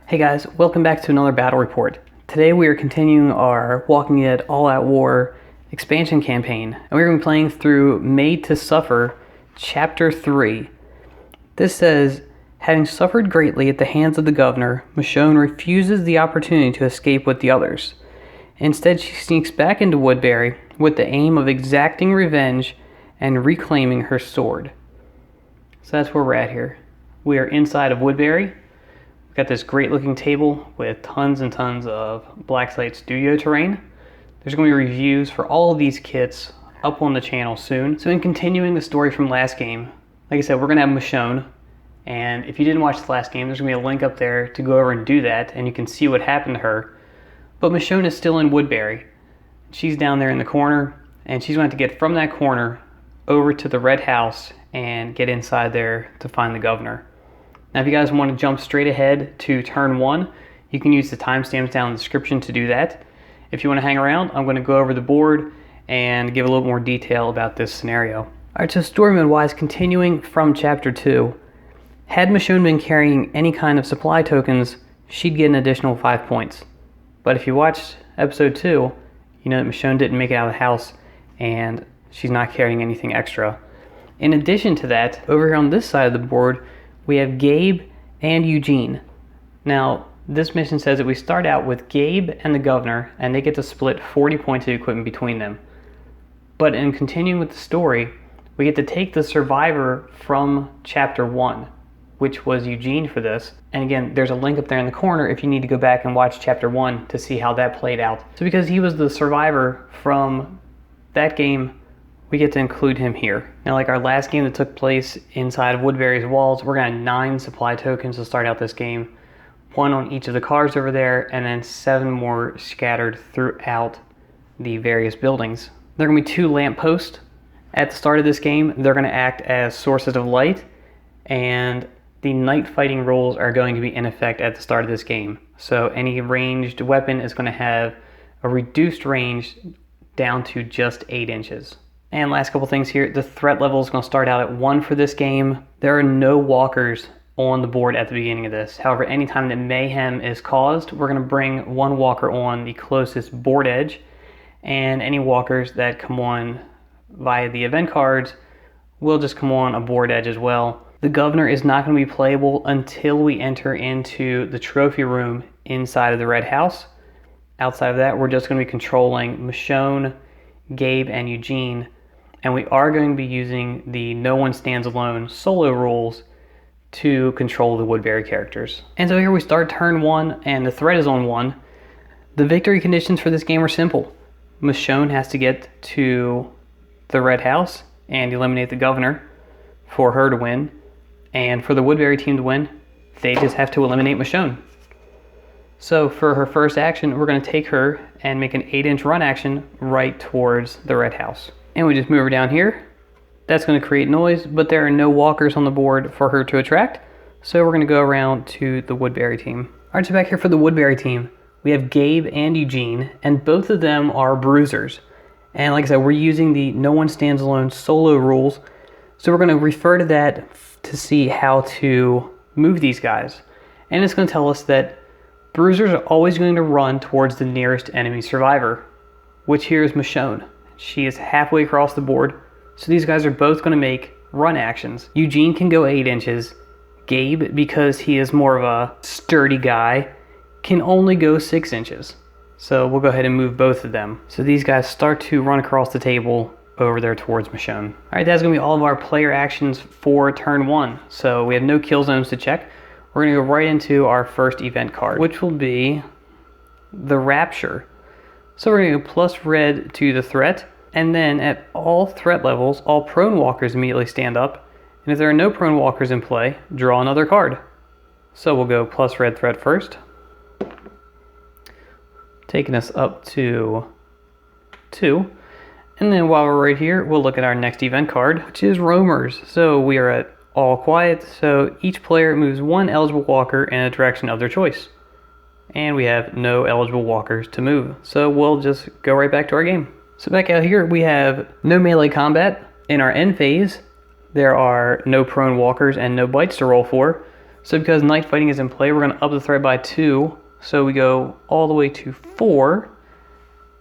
Hey guys, welcome back to another battle report. Today we are continuing our Walking Dead All-Out War expansion campaign, and we're going to be playing through Made to Suffer, Chapter 3. This says, having suffered greatly at the hands of the governor, Michonne refuses the opportunity to escape with the others. Instead, she sneaks back into Woodbury with the aim of exacting revenge and reclaiming her sword. So that's where we're at here. We are inside of Woodbury. Got this great looking table with tons and tons of Blacksite Studio terrain. There's going to be reviews for all of these kits up on the channel soon. So in continuing the story from last game, like I said, we're going to have Michonne. And if you didn't watch the last game, there's going to be a link up there to go over and do that. And you can see what happened to her. But Michonne is still in Woodbury. She's down there in the corner. And she's going to have to get from that corner over to the red house and get inside there to find the governor. Now, if you guys want to jump straight ahead to turn 1, you can use the timestamps down in the description to do that. If you want to hang around, I'm going to go over the board and give a little more detail about this scenario. Alright, so story mode wise, continuing from chapter 2, had Michonne been carrying any kind of supply tokens, she'd get an additional 5 points. But if you watched episode 2, you know that Michonne didn't make it out of the house and she's not carrying anything extra. In addition to that, over here on this side of the board, we have Gabe and Eugene. Now, this mission says that we start out with Gabe and the governor, and they get to split 40 points of equipment between them. But in continuing with the story, we get to take the survivor from chapter 1, which was Eugene for this. And again, there's a link up there in the corner if you need to go back and watch chapter 1 to see how that played out. So because he was the survivor from that game, we get to include him here. Now, like our last game that took place inside of Woodbury's walls, we're going to have 9 supply tokens to start out this game. 1 on each of the cars over there, and then 7 more scattered throughout the various buildings. There are going to be 2 lampposts at the start of this game. They're going to act as sources of light, and the night fighting rules are going to be in effect at the start of this game. So any ranged weapon is going to have a reduced range down to just 8 inches. And last couple things here, the threat level is going to start out at 1 for this game. There are no walkers on the board at the beginning of this. However, anytime that mayhem is caused, we're going to bring 1 walker on the closest board edge, and any walkers that come on via the event cards will just come on a board edge as well. The governor is not going to be playable until we enter into the trophy room inside of the red house. Outside of that, we're just going to be controlling Michonne, Gabe, and Eugene. And we are going to be using the No One Stands Alone solo rules to control the Woodbury characters. And so here we start turn 1, and the threat is on 1. The victory conditions for this game are simple. Michonne has to get to the red house and eliminate the governor for her to win. And for the Woodbury team to win, they just have to eliminate Michonne. So for her first action, we're going to take her and make an 8-inch run action right towards the red house. And we just move her down here. That's going to create noise, but there are no walkers on the board for her to attract. So we're going to go around to the Woodbury team. All right, so back here for the Woodbury team, we have Gabe and Eugene, and both of them are bruisers. And like I said, we're using the No One Stands Alone solo rules. So we're going to refer to that to see how to move these guys. And it's going to tell us that bruisers are always going to run towards the nearest enemy survivor, which here is Michonne. She is halfway across the board, so these guys are both going to make run actions. Eugene can go 8 inches. Gabe, because he is more of a sturdy guy, can only go 6 inches. So we'll go ahead and move both of them. So these guys start to run across the table over there towards Michonne. All right, that's going to be all of our player actions for turn 1. So we have no kill zones to check. We're going to go right into our first event card, which will be the Rapture. So we're going to go plus red to the threat, and then at all threat levels, all prone walkers immediately stand up, and if there are no prone walkers in play, draw another card. So we'll go plus red threat first, taking us up to 2. And then while we're right here, we'll look at our next event card, which is Roamers. So we are at all quiet, so each player moves 1 eligible walker in a direction of their choice. And we have no eligible walkers to move, so we'll just go right back to our game. So back out here, we have no melee combat. In our end phase, there are no prone walkers and no bites to roll for, So because night fighting is in play, we're going to up the threat by 2. So we go all the way to 4.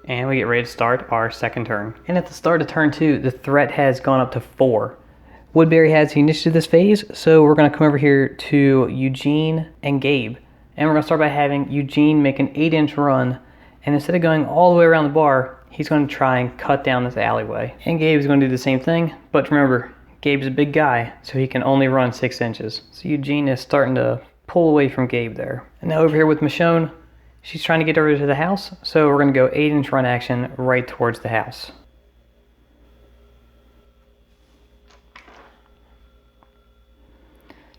And we get ready to start our second turn. And at the start of turn 2, the threat has gone up to 4. Woodbury has the initiative this phase, so we're going to come over here to Eugene and Gabe. And we're going to start by having Eugene make an 8-inch run. And instead of going all the way around the bar, he's going to try and cut down this alleyway. And Gabe's going to do the same thing, but remember, Gabe's a big guy, so he can only run 6 inches. So Eugene is starting to pull away from Gabe there. And now over here with Michonne, she's trying to get over to the house, so we're going to go 8-inch run action right towards the house.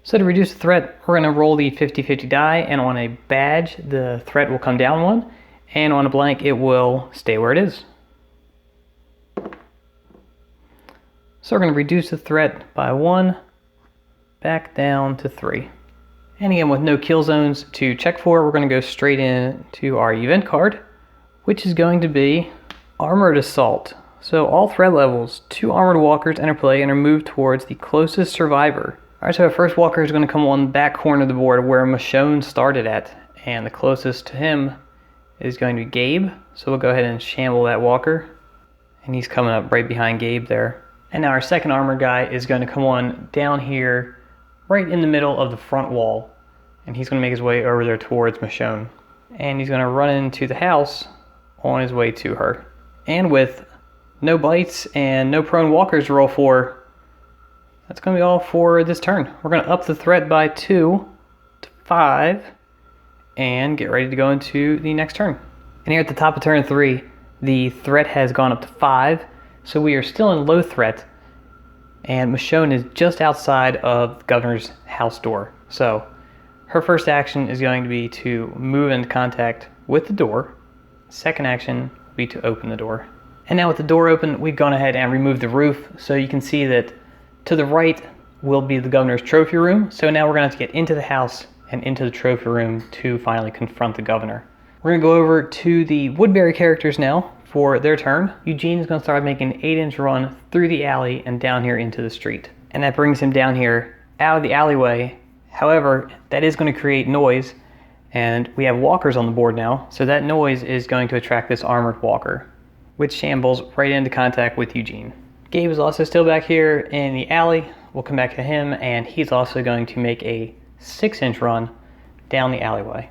So to reduce the threat, we're going to roll the 50-50 die, and on a badge, the threat will come down 1, and on a blank, it will stay where it is. So we're going to reduce the threat by 1, back down to 3. And again, with no kill zones to check for, we're going to go straight into our event card, which is going to be Armored Assault. So all threat levels, 2 armored walkers enter play and are moved towards the closest survivor. Alright, so our first walker is going to come on the back corner of the board where Michonne started at, and the closest to him is going to be Gabe. So we'll go ahead and shamble that walker, and he's coming up right behind Gabe there. And now our second armored guy is going to come on down here right in the middle of the front wall, and he's going to make his way over there towards Michonne. And he's going to run into the house on his way to her. And with no bites and no prone walkers to roll for, that's going to be all for this turn. We're going to up the threat by 2 to 5 and get ready to go into the next turn. And here at the top of turn 3, the threat has gone up to 5, so we are still in low threat, and Michonne is just outside of the governor's house door. So her first action is going to be to move into contact with the door. Second action will be to open the door. And now with the door open, we've gone ahead and removed the roof, so you can see that to the right will be the governor's trophy room. So now we're going to have to get into the house and into the trophy room to finally confront the governor. We're going to go over to the Woodbury characters now for their turn. Eugene is going to start making an 8-inch run through the alley and down here into the street. And that brings him down here out of the alleyway. However, that is going to create noise, and we have walkers on the board now, so that noise is going to attract this armored walker, which shambles right into contact with Eugene. Gabe is also still back here in the alley. We'll come back to him, and he's also going to make a 6-inch run down the alleyway.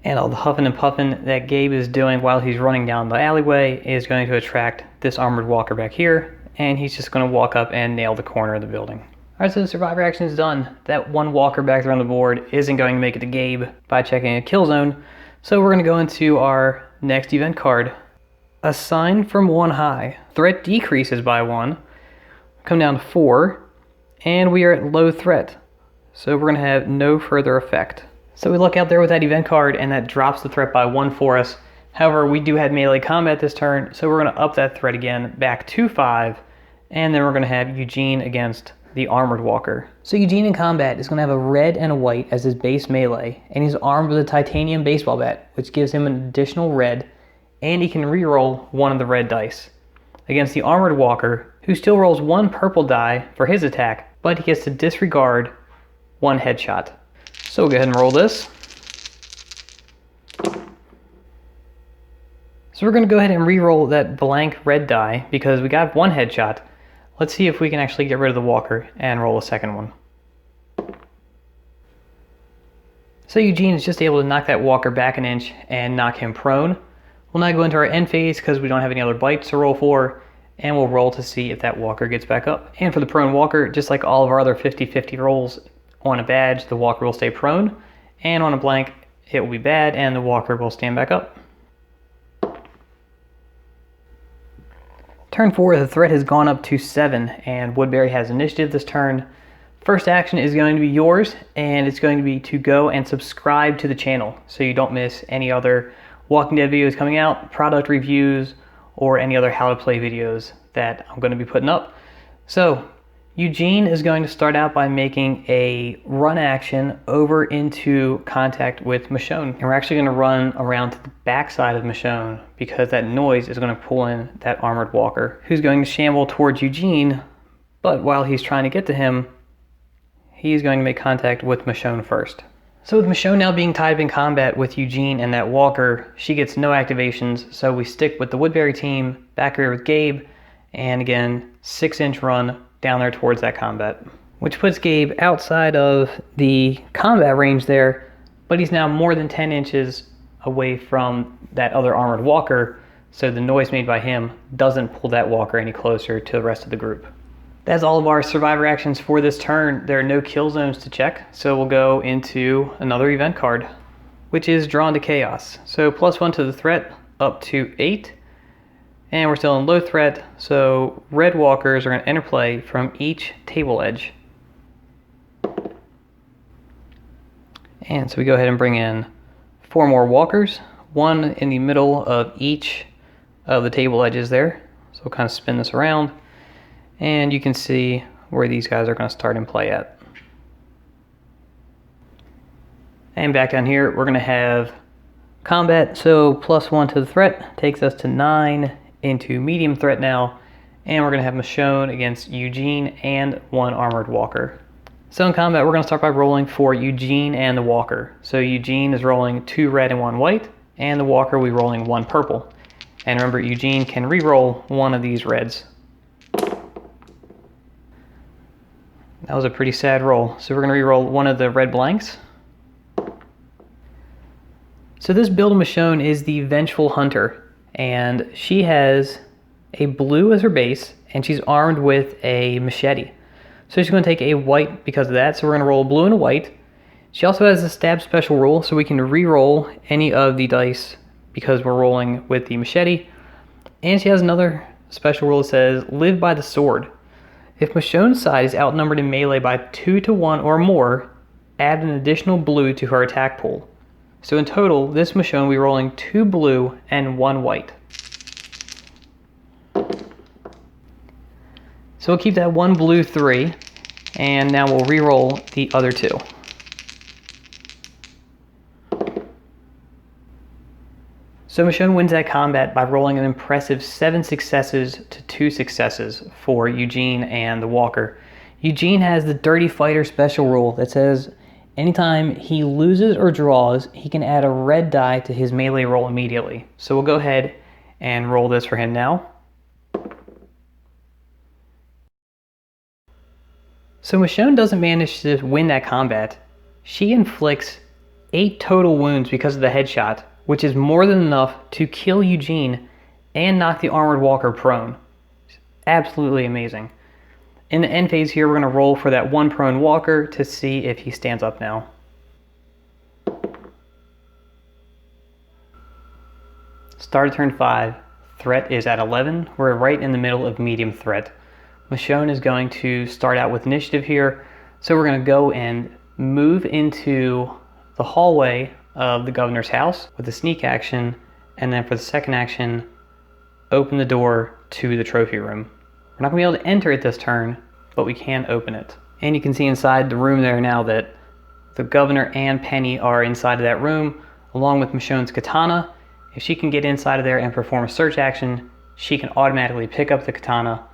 And all the huffing and puffing that Gabe is doing while he's running down the alleyway is going to attract this armored walker back here, and he's just going to walk up and nail the corner of the building. Alright, so the survivor action is done. That one walker back there on the board isn't going to make it to Gabe by checking a kill zone, so we're going to go into our next event card. Assign from 1 high. Threat decreases by 1. Come down to 4. And we are at low threat. So we're going to have no further effect. So we look out there with that event card, and that drops the threat by 1 for us. However, we do have melee combat this turn, so we're going to up that threat again back to 5. And then we're going to have Eugene against the armored walker. So Eugene in combat is going to have a red and a white as his base melee. And he's armed with a titanium baseball bat, which gives him an additional red. And he can reroll 1 of the red dice against the armored walker, who still rolls 1 purple die for his attack, but he gets to disregard 1 headshot. So we'll go ahead and roll this. So we're going to go ahead and reroll that blank red die because we got 1 headshot. Let's see if we can actually get rid of the walker and roll a second one. So Eugene is just able to knock that walker back an inch and knock him prone. We'll now go into our end phase because we don't have any other bites to roll for, and we'll roll to see if that walker gets back up. And for the prone walker, just like all of our other 50-50 rolls, on a badge, the walker will stay prone, and on a blank, it will be bad, and the walker will stand back up. Turn 4, the threat has gone up to 7, and Woodbury has initiative this turn. First action is going to be yours, and it's going to be to go and subscribe to the channel so you don't miss any other Walking Dead videos coming out, product reviews, or any other how to play videos that I'm going to be putting up. So Eugene is going to start out by making a run action over into contact with Michonne. And we're actually going to run around to the back side of Michonne because that noise is going to pull in that armored walker who's going to shamble towards Eugene, but while he's trying to get to him, he's going to make contact with Michonne first. So with Michonne now being tied up in combat with Eugene and that walker, she gets no activations, so we stick with the Woodbury team back here with Gabe, and again, 6-inch run down there towards that combat, which puts Gabe outside of the combat range there, but he's now more than 10 inches away from that other armored walker, so the noise made by him doesn't pull that walker any closer to the rest of the group. That's all of our survivor actions for this turn. There are no kill zones to check, so we'll go into another event card, which is Drawn to Chaos. So +1 to the threat, up to 8, and we're still in low threat, so red walkers are going to enter play from each table edge. And so we go ahead and bring in 4 more walkers, 1 in the middle of each of the table edges there. So we'll kind of spin this around, and you can see where these guys are going to start in play at. And back down here, we're going to have combat. So +1 to the threat takes us to 9 into medium threat now. And we're going to have Michonne against Eugene and 1 armored walker. So in combat, we're going to start by rolling for Eugene and the walker. So Eugene is rolling 2 red and 1 white, and the walker will be rolling 1 purple. And remember, Eugene can re-roll 1 of these reds. That was a pretty sad roll. So we're going to re-roll 1 of the red blanks. So this build of Michonne is the Vengeful Hunter, and she has a blue as her base, and she's armed with a machete. So she's going to take a white because of that, so we're going to roll a blue and a white. She also has a stab special rule, so we can re-roll any of the dice because we're rolling with the machete. And she has another special rule that says, live by the sword. If Michonne's side is outnumbered in melee by 2 to 1 or more, add an additional blue to her attack pool. So in total, this Michonne will be rolling 2 blue and 1 white. So we'll keep that 1 blue 3, and now we'll re-roll the other 2. So Michonne wins that combat by rolling an impressive 7 successes to 2 successes for Eugene and the walker. Eugene has the Dirty Fighter special rule that says anytime he loses or draws, he can add a red die to his melee roll immediately. So we'll go ahead and roll this for him now. So Michonne doesn't manage to win that combat. She inflicts 8 total wounds because of the headshot, which is more than enough to kill Eugene and knock the armored walker prone. Absolutely amazing. In the end phase here, we're going to roll for that 1 prone walker to see if he stands up now. Start of turn 5. Threat is at 11. We're right in the middle of medium threat. Michonne is going to start out with initiative here. So we're going to go and move into the hallway of the governor's house with a sneak action, and then for the second action, open the door to the trophy room. We're not going to be able to enter it this turn, but we can open it. And you can see inside the room there now that the governor and Penny are inside of that room, along with Michonne's katana. If she can get inside of there and perform a search action, she can automatically pick up the katana.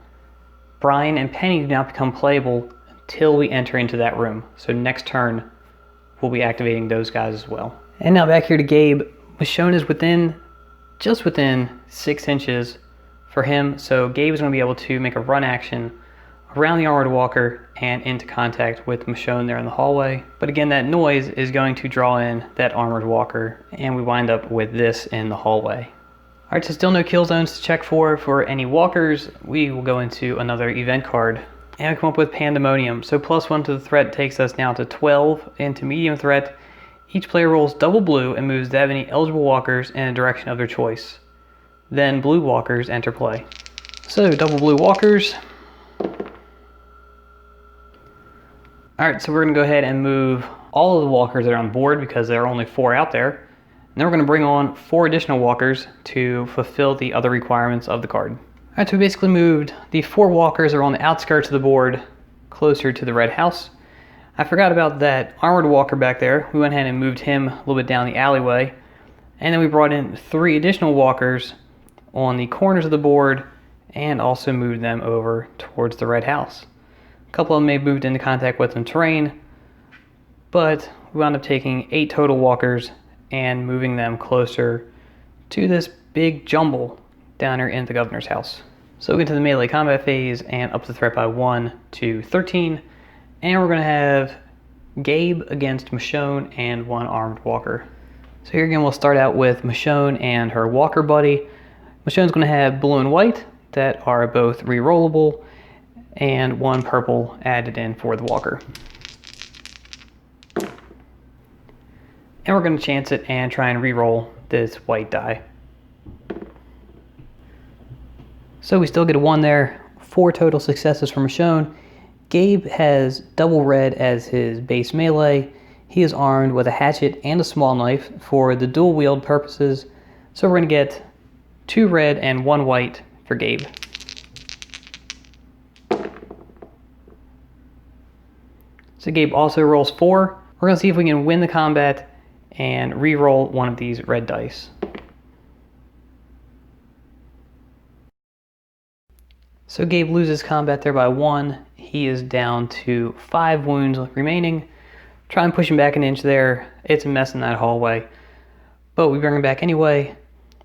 Brian and Penny do not become playable until we enter into that room. So next turn, we'll be activating those guys as well. And now back here to Gabe. Michonne is just within 6 inches for him, so Gabe is going to be able to make a run action around the armored walker and into contact with Michonne there in the hallway. But again, that noise is going to draw in that armored walker, and we wind up with this in the hallway. Alright, so still no kill zones to check for any walkers. We will go into another event card, and we come up with Pandemonium. So +1 to the threat takes us now to 12 into medium threat. Each player rolls double blue and moves that many eligible walkers in a direction of their choice. Then blue walkers enter play. So double blue walkers. Alright, so we're going to go ahead and move all of the walkers that are on board because there are only 4 out there. And then we're going to bring on 4 additional walkers to fulfill the other requirements of the card. Alright, so we basically moved the 4 walkers that are on the outskirts of the board closer to the red house. I forgot about that armored walker back there. We went ahead and moved him a little bit down the alleyway. And then we brought in 3 additional walkers on the corners of the board and also moved them over towards the red house. couple of them may have moved into contact with some terrain, but we wound up taking 8 total walkers and moving them closer to this big jumble down here in the governor's house. So we get to the melee combat phase and up the threat by 1 to 13, and we're going to have Gabe against Michonne and 1 armed walker. So here again we'll start out with Michonne and her walker buddy. Michonne's going to have blue and white that are both re-rollable, and 1 purple added in for the walker. And we're going to chance it and try and re-roll this white die. So we still get a 1 there, 4 total successes for Michonne. Gabe has double red as his base melee. He is armed with a hatchet and a small knife for the dual wield purposes. So we're going to get 2 red and 1 white for Gabe. So Gabe also rolls 4. We're going to see if we can win the combat and re-roll one of these red dice. So Gabe loses combat there by 1. He is down to 5 wounds remaining. Try and push him back an inch there. It's a mess in that hallway, but we bring him back anyway.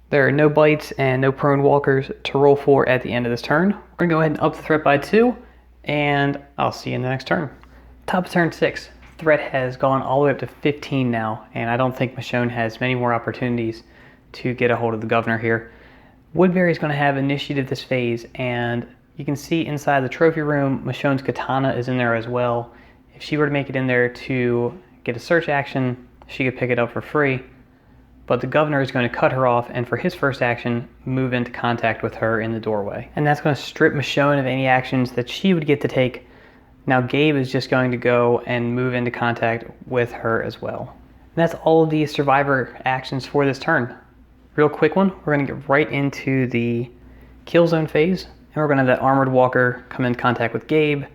There are no bites and no prone walkers to roll for at the end of this turn. We're going to go ahead and up the threat by 2, and I'll see you in the next turn. Top of turn 6. Threat has gone all the way up to 15 now, and I don't think Michonne has many more opportunities to get a hold of the governor here. Woodbury is going to have initiative this phase, and you can see inside the trophy room, Michonne's katana is in there as well. If she were to make it in there to get a search action, she could pick it up for free, but the governor is going to cut her off and for his first action, move into contact with her in the doorway. And that's going to strip Michonne of any actions that she would get to take. Now Gabe is just going to go and move into contact with her as well. And that's all of the survivor actions for this turn. Real quick one, we're going to get right into the kill zone phase, and we're going to have that armored walker come in contact with Gabe,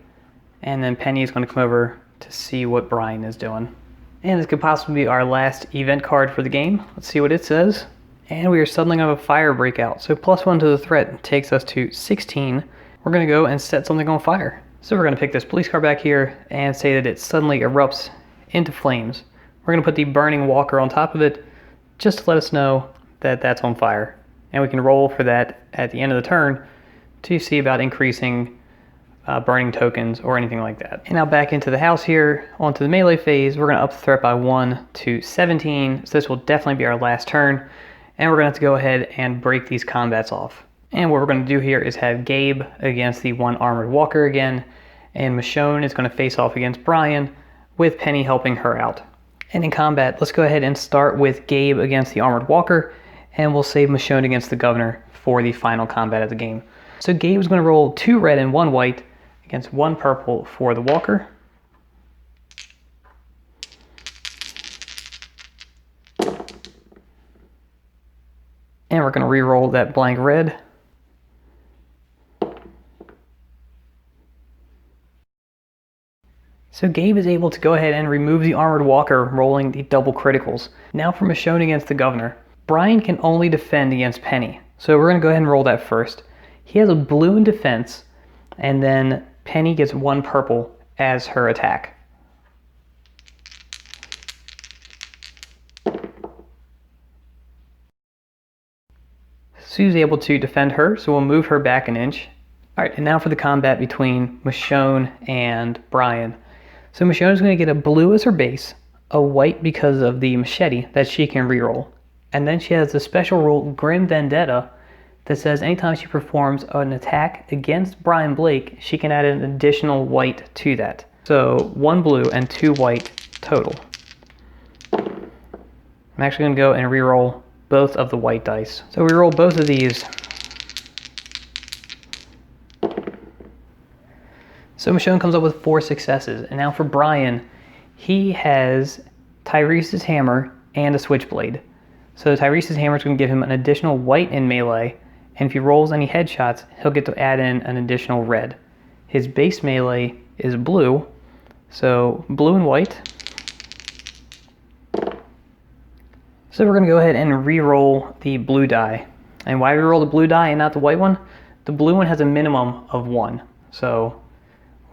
and then Penny is going to come over to see what Brian is doing. And this could possibly be our last event card for the game. Let's see what it says. And we are suddenly going to have a fire breakout. So +1 to the threat takes us to 16. We're going to go and set something on fire. So we're going to pick this police car back here and say that it suddenly erupts into flames. We're going to put the burning walker on top of it just to let us know that that's on fire. And we can roll for that at the end of the turn to see about increasing burning tokens or anything like that. And now back into the house here, onto the melee phase, we're going to up the threat by 1 to 17. So this will definitely be our last turn. And we're going to have to go ahead and break these combats off. And what we're going to do here is have Gabe against the 1 armored walker again, and Michonne is going to face off against Brian with Penny helping her out. And in combat, let's go ahead and start with Gabe against the armored walker, and we'll save Michonne against the governor for the final combat of the game. So Gabe is going to roll 2 red and 1 white against 1 purple for the walker. And we're going to re-roll that blank red. So Gabe is able to go ahead and remove the armored walker, rolling the double criticals. Now for Michonne against the governor. Brian can only defend against Penny. So we're going to go ahead and roll that first. He has a blue in defense, and then Penny gets 1 purple as her attack. Sue's able to defend her, so we'll move her back an inch. Alright, and now for the combat between Michonne and Brian. So Michonne is going to get a blue as her base, a white because of the machete that she can reroll. And then she has the special rule, Grim Vendetta, that says anytime she performs an attack against Brian Blake, she can add an additional white to that. So 1 blue and 2 white total. I'm actually going to go and reroll both of the white dice. So we roll both of these. So Michonne comes up with 4 successes. And now for Brian, he has Tyrese's hammer and a switchblade. So Tyrese's hammer is going to give him an additional white in melee, and if he rolls any headshots, he'll get to add in an additional red. His base melee is blue, so blue and white. So we're going to go ahead and re-roll the blue die. And why re-roll the blue die and not the white one? The blue one has a minimum of 1. So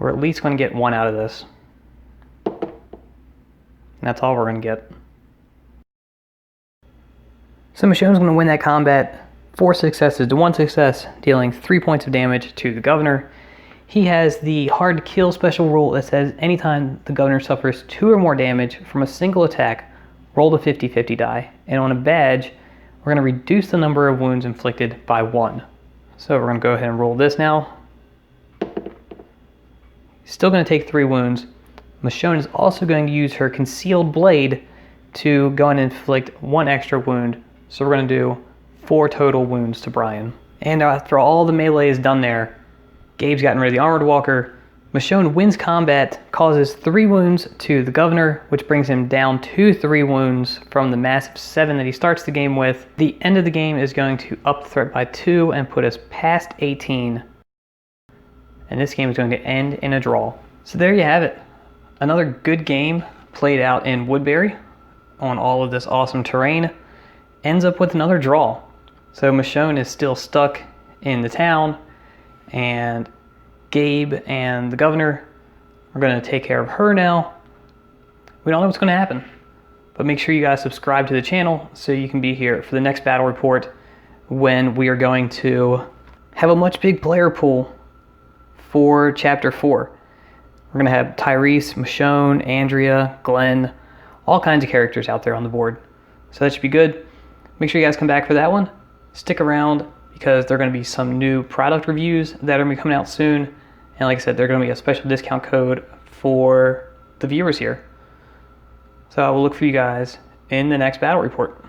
We're at least going to get 1 out of this. And that's all we're going to get. So Michonne's going to win that combat 4 successes to 1 success, dealing 3 points of damage to the governor. He has the hard to kill special rule that says anytime the governor suffers 2 or more damage from a single attack, roll the 50-50 die. And on a badge, we're going to reduce the number of wounds inflicted by 1. So we're going to go ahead and roll this now. Still going to take 3 wounds. Michonne is also going to use her concealed blade to go and inflict 1 extra wound. So we're going to do 4 total wounds to Brian. And after all the melee is done there, Gabe's gotten rid of the armored walker. Michonne wins combat, causes 3 wounds to the governor, which brings him down to 3 wounds from the massive 7 that he starts the game with. The end of the game is going to up the threat by 2 and put us past 18. And this game is going to end in a draw. So there you have it. Another good game played out in Woodbury on all of this awesome terrain. Ends up with another draw. So Michonne is still stuck in the town, and Gabe and the governor are going to take care of her now. We don't know what's going to happen, but make sure you guys subscribe to the channel so you can be here for the next battle report, when we are going to have a much big player pool for Chapter 4. We're going to have Tyrese, Michonne, Andrea, Glenn, all kinds of characters out there on the board. So that should be good. Make sure you guys come back for that one. Stick around, because there are going to be some new product reviews that are going to be coming out soon. And like I said, there's going to be a special discount code for the viewers here. So I will look for you guys in the next battle report.